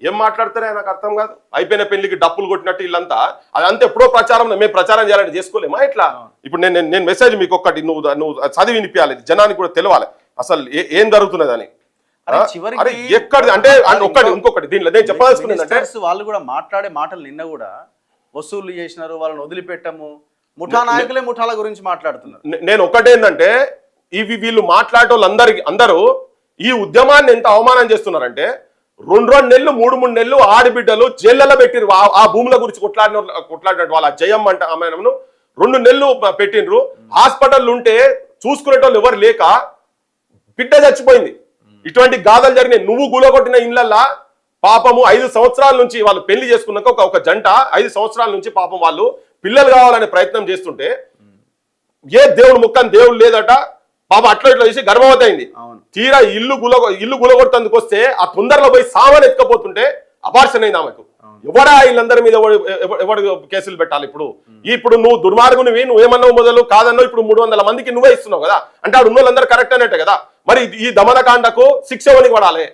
ఏం మాట్లాడతారే నాకు అర్థం కాదు. అయిపోయిన పెళ్లికి డప్పులు కొట్టినట్టు వీళ్ళంతా అదంతా ఎప్పుడో ప్రచారం, మేము ప్రచారం చేయాలంటే చేసుకోలేమా ఇట్లా? ఇప్పుడు నేను మెసేజ్ మీకు ఒక్కటి నువ్వు చదివి వినిపించాలి, జనానికి కూడా తెలవాలి అసలు ఏం జరుగుతున్నది అని. ఎక్కడి అంటే ఇంకొకటి దీనిలో నేను చెప్పదలుచుకున్నది అంటే వాళ్ళు కూడా మాట్లాడే మాటలు నిన్న కూడా వసూలు చేసినారు, వాళ్ళని వదిలిపెట్టము, ముఠా నాయకులే ముఠాల గురించి మాట్లాడుతున్నారు. నేను ఒకటేందంటే వీళ్ళు మాట్లాడేటోళ్ళందరికి అందరూ ఈ ఉద్యమాన్ని ఎంత అవమానం చేస్తున్నారంటే 2 నెలలు 3 నెలలు ఆడబిడ్డలు జైళ్ళలో పెట్టిరు. ఆ భూముల గురించి కొట్లాడినట్టు వాళ్ళ జయం అంటే ఆమెను 2 నెలలు పెట్టినరు. హాస్పిటల్ ఉంటే చూసుకునేటోళ్ళు ఎవరు లేక బిడ్డ చచ్చిపోయింది. ఇటువంటి గాథలు జరిగినాయి. నువ్వు గులగొట్టిన ఇళ్ళల్లా పాపము 5 సంవత్సరాల నుంచి వాళ్ళు పెళ్లి చేసుకున్నాక ఒక జంట 5 సంవత్సరాల నుంచి పాపం వాళ్ళు పిల్లలు కావాలనే ప్రయత్నం చేస్తుంటే ఏ దేవుడు ముక్కని దేవుడు లేదట పాప అట్లా ఇట్లా చేసి గర్భవతి అయింది. తీరా ఇల్లు గులగొట్టేందుకు వస్తే ఆ తొందరలో పోయి సామాన్ ఎత్తుకపోతుంటే అపార్షన్ అయింది ఆమెకు. ఎవడా వీళ్ళందరి మీద ఎవరు కేసులు పెట్టాలి? ఇప్పుడు నువ్వు దుర్మార్గునివి, నువ్వేమన్నావు మొదలు కాదన్నావు, ఇప్పుడు 300 మందికి నువ్వే ఇస్తున్నావు కదా, అంటే ఆడు ఉన్న వాళ్ళందరూ కరెక్ట్ అన్నట్టే కదా. మరి ఈ దమనకాండకు శిక్ష ఎవరికి పడాలి?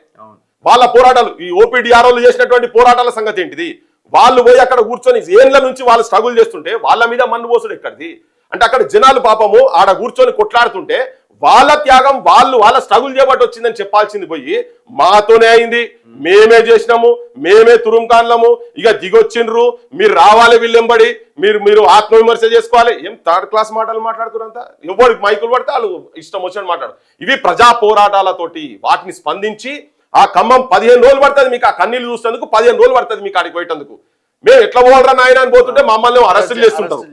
వాళ్ళ పోరాటాలు, ఈ ఓపీడీఆర్ఓలు చేసినటువంటి పోరాటాల సంగతి ఏంటిది? వాళ్ళు పోయి అక్కడ కూర్చొని ఏళ్ళ నుంచి వాళ్ళు స్ట్రగుల్ చేస్తుంటే వాళ్ళ మీద మన్ను పోసుడు ఎక్కడిది? అంటే అక్కడ జనాలు పాపము ఆడ కూర్చొని కొట్లాడుతుంటే వాళ్ళ త్యాగం వాళ్ళ స్ట్రగుల్ చేయబట్టి వచ్చిందని చెప్పాల్సింది పోయి మాతోనే అయింది, మేమే చేసినాము, మేమే తురుంకాన్లము, ఇక దిగొచ్చిండ్రు, మీరు రావాలి వీళ్ళెంబడి, మీరు ఆత్మవిమర్శ చేసుకోవాలి. ఏం 3rd క్లాస్ మాటలు మాట్లాడుతున్నంత ఎవరు మైకులు పడితే వాళ్ళు ఇష్టం వచ్చినట్టు మాట్లాడు. ఇవి ప్రజా పోరాటాలతోటి వాటిని స్పందించి ఆ ఖమ్మం 15 రోజులు పడుతుంది మీకు, ఆ కన్నీళ్ళు చూసేందుకు 15 రోజులు పడుతుంది మీకు ఆడికి పోయేటందుకు. మేము ఎట్లా పోవాలరా నాయన అని పోతుంటే మమ్మల్ని అరెస్టులు చేస్తుంటారు.